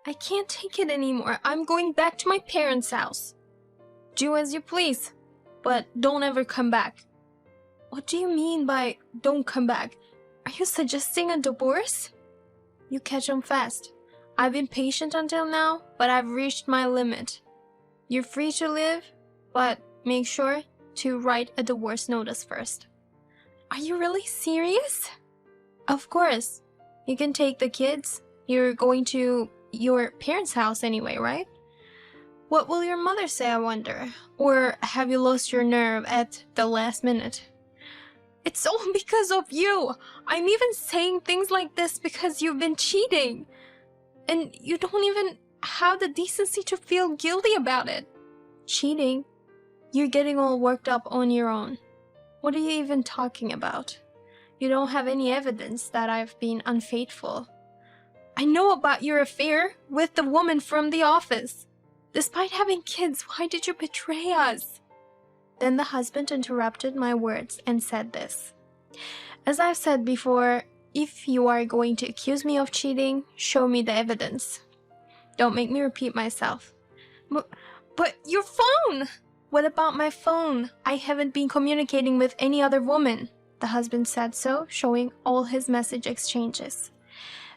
I can't take it anymore. I'm going back to my parents' house. Do as you please, but don't ever come back. What do you mean by don't come back? Are you suggesting a divorce? You catch on fast. I've been patient until now, but I've reached my limit. You're free to live, but make sure to write a divorce notice first. Are you really serious? Of course. You can take the kids. You're going to your parents' house anyway, right? What will your mother say, I wonder? Or have you lost your nerve at the last minute? It's all because of you. I'm even saying things like this because you've been cheating. And you don't even have the decency to feel guilty about it. Cheating? You're getting all worked up on your own. What are you even talking about? You don't have any evidence that I've been unfaithful. I know about your affair with the woman from the office. Despite having kids, why did you betray us? Then the husband interrupted my words and said this. As I've said before, if you are going to accuse me of cheating, show me the evidence. Don't make me repeat myself. But your phone! What about my phone? I haven't been communicating with any other woman. The husband said so, showing all his message exchanges.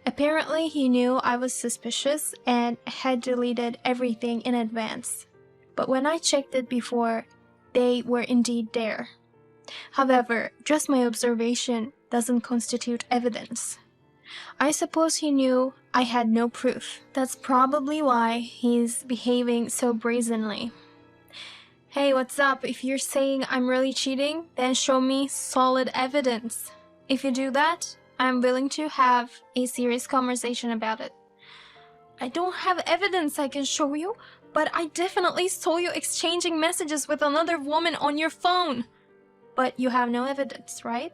Apparently, he knew I was suspicious and had deleted everything in advance. But when I checked it before, they were indeed there. However, just my observation doesn't constitute evidence. I suppose he knew I had no proof. That's probably why he's behaving so brazenly. Hey, what's up? If you're saying I'm really cheating, then show me solid evidence. If you do that, I'm willing to have a serious conversation about it. I don't have evidence I can show you, but I definitely saw you exchanging messages with another woman on your phone. But you have no evidence, right?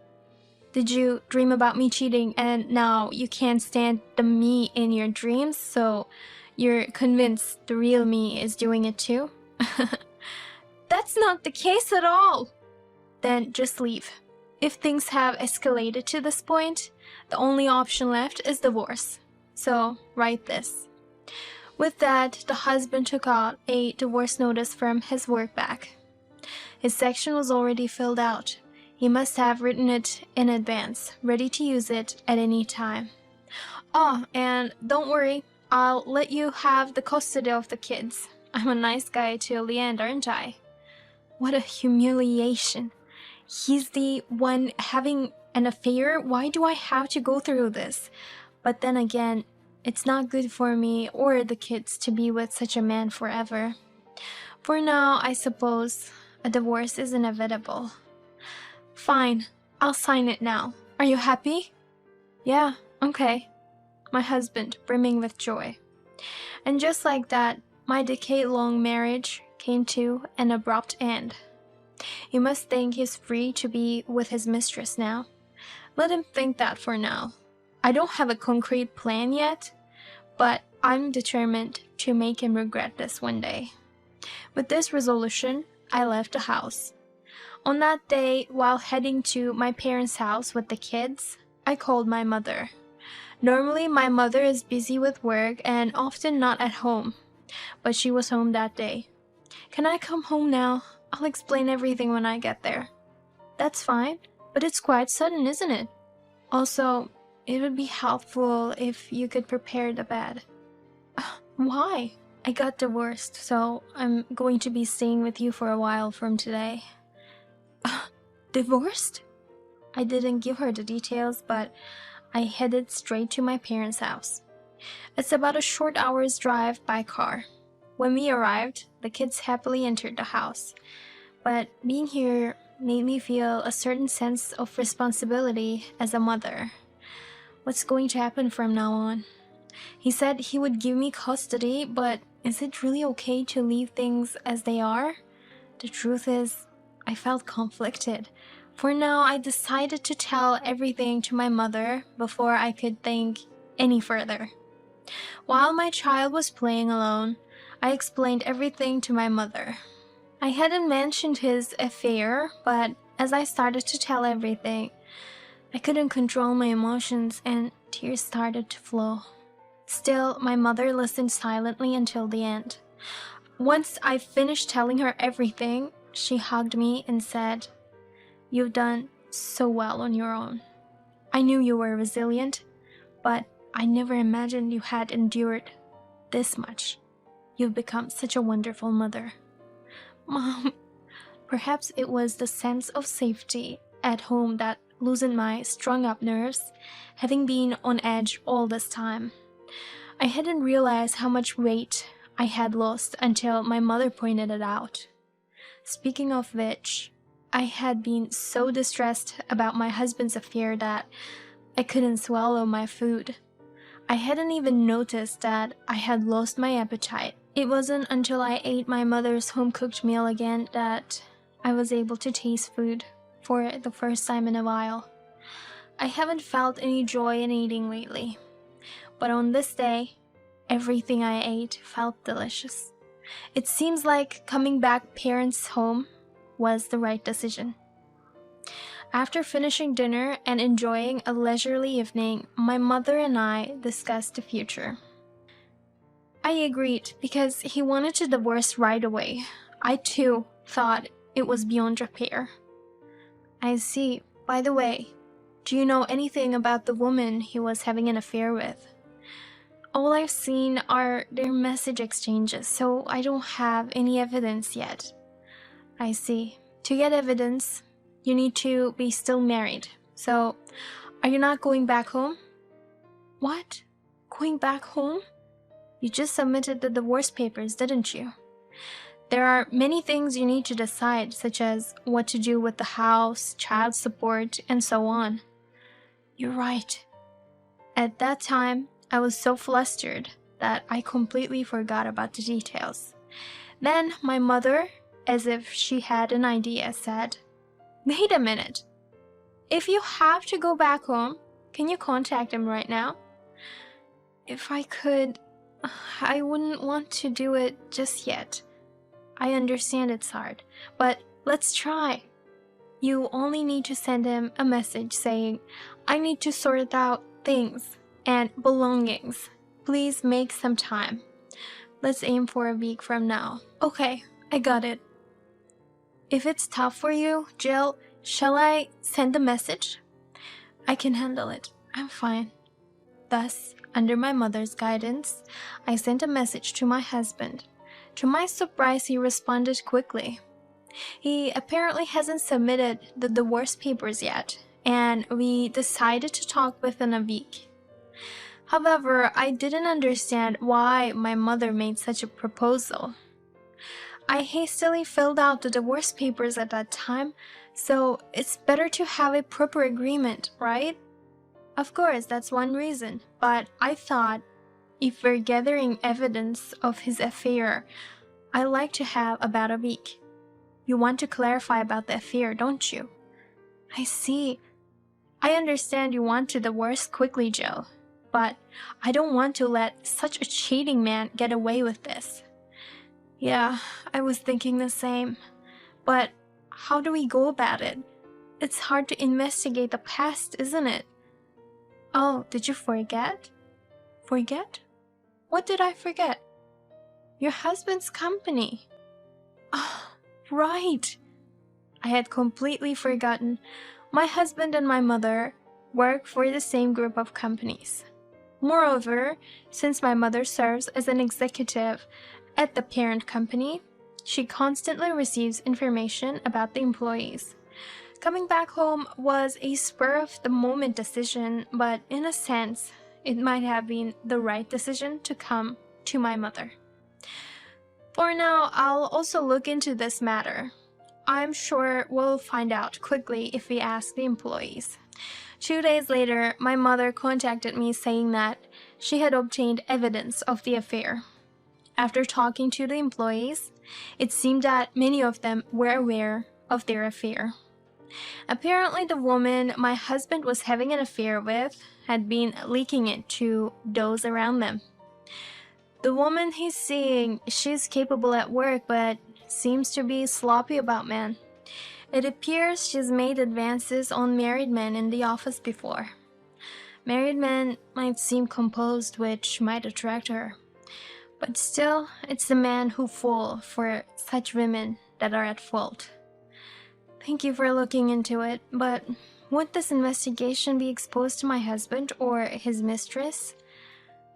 Did you dream about me cheating and now you can't stand the me in your dreams, so you're convinced the real me is doing it too? That's not the case at all. Then just leave. If things have escalated to this point, the only option left is divorce. So write this. With that, the husband took out a divorce notice from his work bag. His section was already filled out. He must have written it in advance, ready to use it at any time. Oh, and don't worry, I'll let you have the custody of the kids. I'm a nice guy till the end, aren't I? What a humiliation. He's the one having an affair. Why do I have to go through this? But then again, it's not good for me or the kids to be with such a man forever. For now, I suppose a divorce is inevitable. Fine, I'll sign it now. Are you happy? Yeah, okay. My husband, brimming with joy. And just like that, my decade-long marriage came to an abrupt end. He must think he's free to be with his mistress now. Let him think that for now. I don't have a concrete plan yet, but I'm determined to make him regret this one day. With this resolution, I left the house. On that day, while heading to my parents' house with the kids, I called my mother. Normally, my mother is busy with work and often not at home, but she was home that day. Can I come home now? I'll explain everything when I get there. That's fine, but it's quite sudden, isn't it? Also, it would be helpful if you could prepare the bed. Why? I got divorced, so I'm going to be staying with you for a while from today. Divorced? I didn't give her the details, but I headed straight to my parents' house. It's about a short hour's drive by car. When we arrived, the kids happily entered the house. But being here made me feel a certain sense of responsibility as a mother. What's going to happen from now on? He said he would give me custody, but is it really okay to leave things as they are? The truth is, I felt conflicted. For now, I decided to tell everything to my mother before I could think any further. While my child was playing alone, I explained everything to my mother. I hadn't mentioned his affair, but as I started to tell everything, I couldn't control my emotions and tears started to flow. Still, my mother listened silently until the end. Once I finished telling her everything, she hugged me and said, "You've done so well on your own. I knew you were resilient, but I never imagined you had endured this much. You've become such a wonderful mother." Mom, perhaps it was the sense of safety at home that loosened my strung-up nerves, having been on edge all this time. I hadn't realized how much weight I had lost until my mother pointed it out. Speaking of which, I had been so distressed about my husband's affair that I couldn't swallow my food. I hadn't even noticed that I had lost my appetite. It wasn't until I ate my mother's home-cooked meal again that I was able to taste food for the first time in a while. I haven't felt any joy in eating lately, but on this day, everything I ate felt delicious. It seems like coming back parents' home was the right decision. After finishing dinner and enjoying a leisurely evening, my mother and I discussed the future. I agreed because he wanted to divorce right away. I too thought it was beyond repair. I see. By the way, do you know anything about the woman he was having an affair with? All I've seen are their message exchanges, so I don't have any evidence yet. I see. To get evidence, you need to be still married. So, are you not going back home? What? Going back home? You just submitted the divorce papers, didn't you? There are many things you need to decide, such as what to do with the house, child support, and so on. You're right. At that time, I was so flustered that I completely forgot about the details. Then my mother, as if she had an idea, said, "Wait a minute. If you have to go back home, can you contact him right now?" If I could, I wouldn't want to do it just yet. I understand it's hard, but let's try. You only need to send him a message saying, "I need to sort out things and belongings. Please make some time." Let's aim for a week from now. Okay, I got it. If it's tough for you, Jill, shall I send a message? I can handle it. I'm fine. Thus, under my mother's guidance, I sent a message to my husband. To my surprise, he responded quickly. He apparently hasn't submitted the divorce papers yet, and we decided to talk within a week. However, I didn't understand why my mother made such a proposal. I hastily filled out the divorce papers at that time, so it's better to have a proper agreement, right? Of course, that's one reason, but I thought if we're gathering evidence of his affair, I'd like to have about a week. You want to clarify about the affair, don't you? I see. I understand you want to divorce quickly, Jill, but I don't want to let such a cheating man get away with this. Yeah, I was thinking the same. But how do we go about it? It's hard to investigate the past, isn't it? Oh, did you forget? Forget? What did I forget? Your husband's company. Oh, right. I had completely forgotten. My husband and my mother work for the same group of companies. Moreover, since my mother serves as an executive at the parent company, she constantly receives information about the employees. Coming back home was a spur-of-the-moment decision, but in a sense, it might have been the right decision to come to my mother. For now, I'll also look into this matter. I'm sure we'll find out quickly if we ask the employees. 2 days later, my mother contacted me saying that she had obtained evidence of the affair. After talking to the employees, it seemed that many of them were aware of their affair. Apparently, the woman my husband was having an affair with had been leaking it to those around them. The woman he's seeing, she's capable at work, but seems to be sloppy about men. It appears she's made advances on married men in the office before. Married men might seem composed, which might attract her. But still, it's the men who fall for such women that are at fault. Thank you for looking into it, but would this investigation be exposed to my husband or his mistress?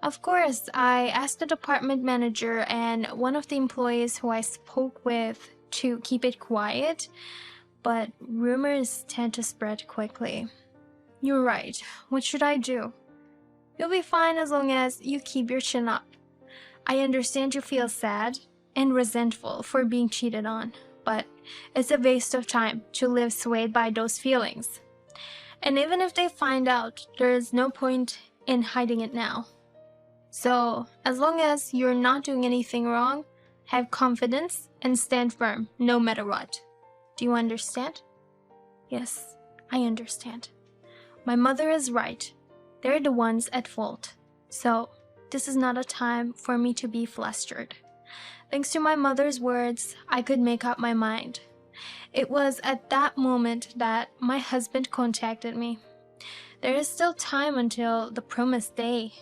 Of course, I asked the department manager and one of the employees who I spoke with to keep it quiet, but rumors tend to spread quickly. You're right. What should I do? You'll be fine as long as you keep your chin up. I understand you feel sad and resentful for being cheated on, but it's a waste of time to live swayed by those feelings. And even if they find out, there is no point in hiding it now. So, as long as you're not doing anything wrong, have confidence and stand firm no matter what. Do you understand? Yes, I understand. My mother is right. They're the ones at fault. So, this is not a time for me to be flustered. Thanks to my mother's words, I could make up my mind. It was at that moment that my husband contacted me. There is still time until the promised day.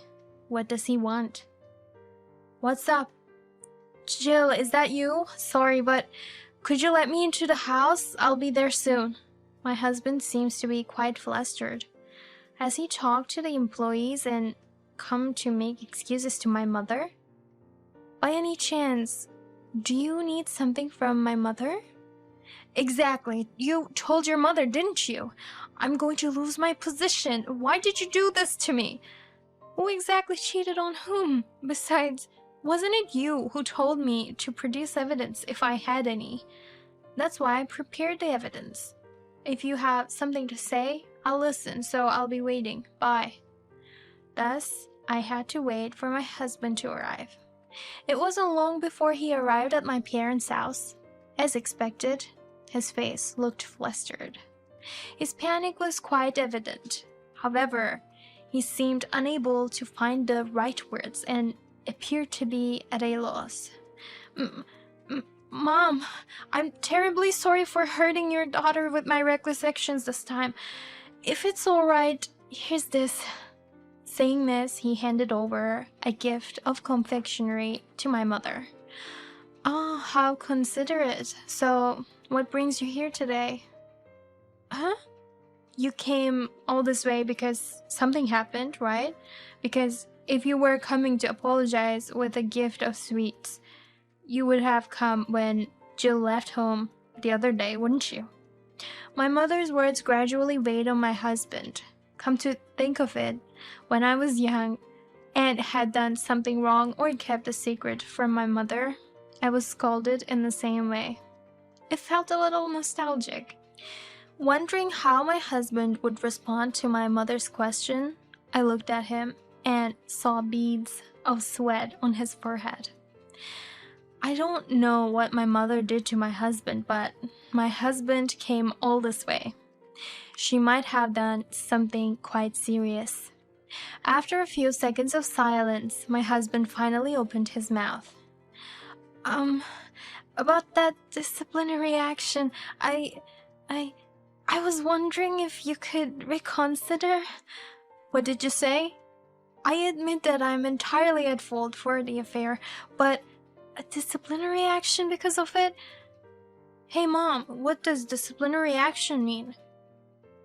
What does he want? What's up? Jill, is that you? Sorry, but could you let me into the house? I'll be there soon. My husband seems to be quite flustered. Has he talked to the employees and come to make excuses to my mother? By any chance, do you need something from my mother? Exactly. You told your mother, didn't you? I'm going to lose my position. Why did you do this to me? Who exactly cheated on whom? Besides, wasn't it you who told me to produce evidence if I had any? That's why I prepared the evidence. If you have something to say, I'll listen, so I'll be waiting. Bye. Thus, I had to wait for my husband to arrive. It wasn't long before he arrived at my parents' house. As expected, his face looked flustered. His panic was quite evident. However, he seemed unable to find the right words and appeared to be at a loss. Mom, I'm terribly sorry for hurting your daughter with my reckless actions this time. If it's alright, here's this. Saying this, he handed over a gift of confectionery to my mother. Oh, how considerate. So, what brings you here today? Huh? You came all this way because something happened, right? Because if you were coming to apologize with a gift of sweets, you would have come when Jill left home the other day, wouldn't you? My mother's words gradually weighed on my husband. Come to think of it, when I was young and had done something wrong or kept a secret from my mother, I was scolded in the same way. It felt a little nostalgic. Wondering how my husband would respond to my mother's question, I looked at him and saw beads of sweat on his forehead. I don't know what my mother did to my husband, but my husband came all this way. She might have done something quite serious. After a few seconds of silence, my husband finally opened his mouth. About that disciplinary action, I was wondering if you could reconsider. What did you say? I admit that I'm entirely at fault for the affair, but a disciplinary action because of it? Hey Mom, what does disciplinary action mean?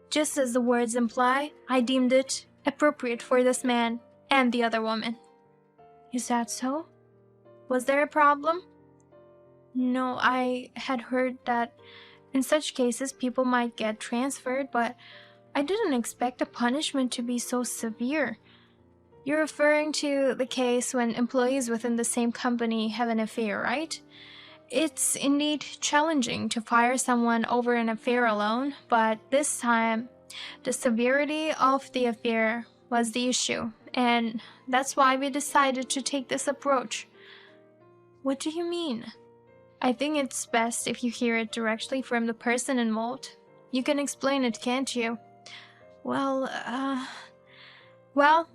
Just as the words imply, I deemed it appropriate for this man and the other woman. Is that so? Was there a problem? No, I had heard that in such cases people might get transferred, but I didn't expect the punishment to be so severe. You're referring to the case when employees within the same company have an affair, right? It's indeed challenging to fire someone over an affair alone, but this time, the severity of the affair was the issue, and that's why we decided to take this approach. What do you mean? I think it's best if you hear it directly from the person involved. You can explain it, can't you? Well,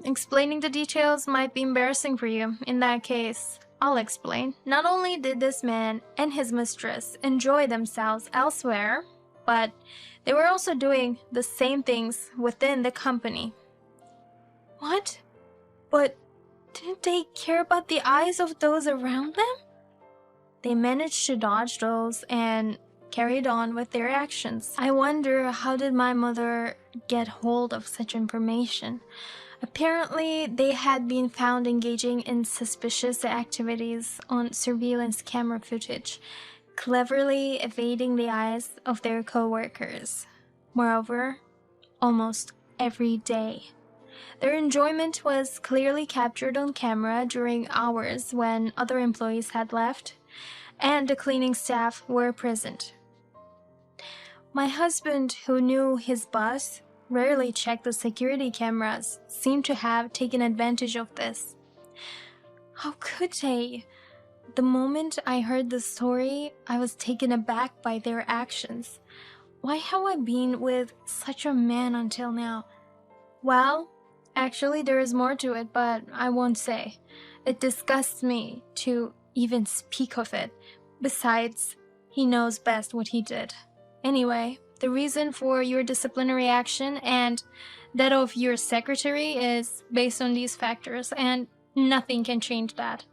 explaining the details might be embarrassing for you. In that case, I'll explain. Not only did this man and his mistress enjoy themselves elsewhere, but they were also doing the same things within the company. What? But didn't they care about the eyes of those around them? They managed to dodge those and carried on with their actions. I wonder, how did my mother get hold of such information? Apparently, they had been found engaging in suspicious activities on surveillance camera footage, cleverly evading the eyes of their co-workers. Moreover, almost every day. Their enjoyment was clearly captured on camera during hours when other employees had left and the cleaning staff were present. My husband, who knew his boss rarely checked the security cameras, seemed to have taken advantage of this. How could they? The moment I heard the story, I was taken aback by their actions. Why have I been with such a man until now? Well, actually there is more to it, but I won't say. It disgusts me to even speak of it. Besides, he knows best what he did. Anyway, the reason for your disciplinary action and that of your secretary is based on these factors, and nothing can change that.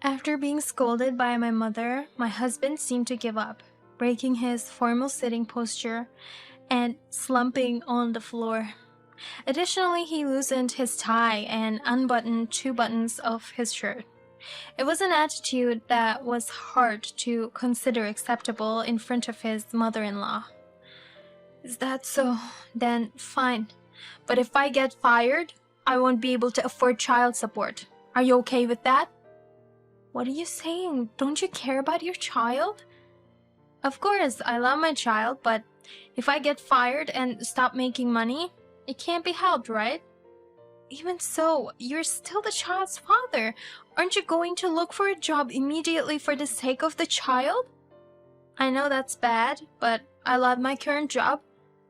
After being scolded by my mother, my husband seemed to give up, breaking his formal sitting posture and slumping on the floor. Additionally, he loosened his tie and unbuttoned 2 buttons of his shirt. It was an attitude that was hard to consider acceptable in front of his mother-in-law. Is that so? Then fine. But if I get fired, I won't be able to afford child support. Are you okay with that? What are you saying? Don't you care about your child? Of course, I love my child, but if I get fired and stop making money, it can't be helped, right? Even so, you're still the child's father. Aren't you going to look for a job immediately for the sake of the child? I know that's bad, but I love my current job.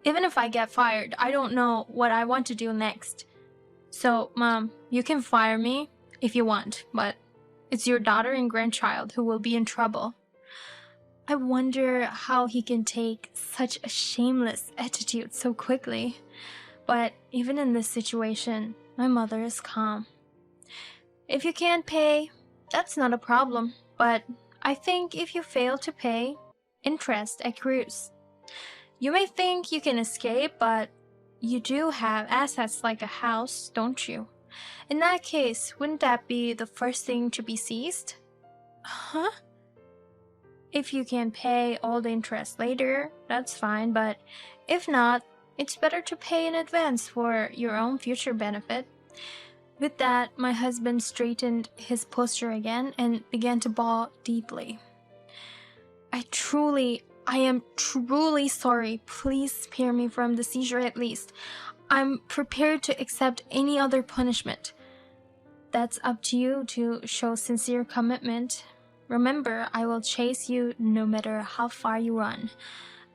Even if I get fired, I don't know what I want to do next. So, Mom, you can fire me if you want, but it's your daughter and grandchild who will be in trouble. I wonder how he can take such a shameless attitude so quickly. But even in this situation, my mother is calm. If you can't pay, that's not a problem. But I think if you fail to pay, interest accrues. You may think you can escape, but you do have assets like a house, don't you? In that case, wouldn't that be the first thing to be seized? Huh? If you can pay all the interest later, that's fine, but if not, it's better to pay in advance for your own future benefit. With that, my husband straightened his posture again and began to bawl deeply. I am truly sorry. Please spare me from the seizure at least. I'm prepared to accept any other punishment. That's up to you to show sincere commitment. Remember, I will chase you no matter how far you run.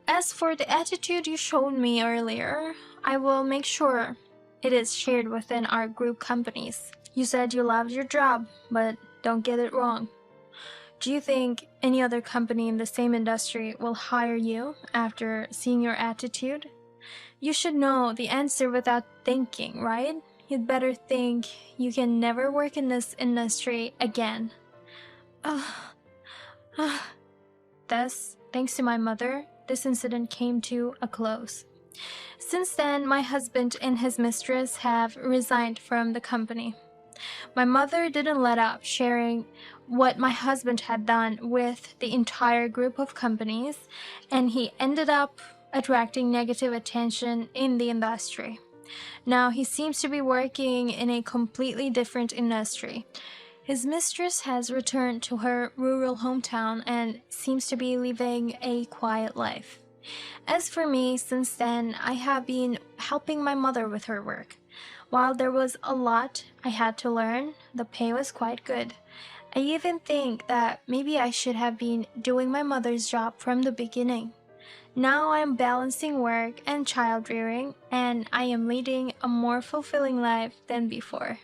As for the attitude you showed me earlier, I will make sure it is shared within our group companies. You said you loved your job, but don't get it wrong. Do you think any other company in the same industry will hire you after seeing your attitude? You should know the answer without thinking, right? You'd better think you can never work in this industry again. Thus, thanks to my mother, this incident came to a close. Since then, my husband and his mistress have resigned from the company. My mother didn't let up sharing what my husband had done with the entire group of companies, and he ended up attracting negative attention in the industry. Now he seems to be working in a completely different industry. His mistress has returned to her rural hometown and seems to be living a quiet life. As for me, since then, I have been helping my mother with her work. While there was a lot I had to learn, the pay was quite good. I even think that maybe I should have been doing my mother's job from the beginning. Now I am balancing work and child rearing, and I am leading a more fulfilling life than before.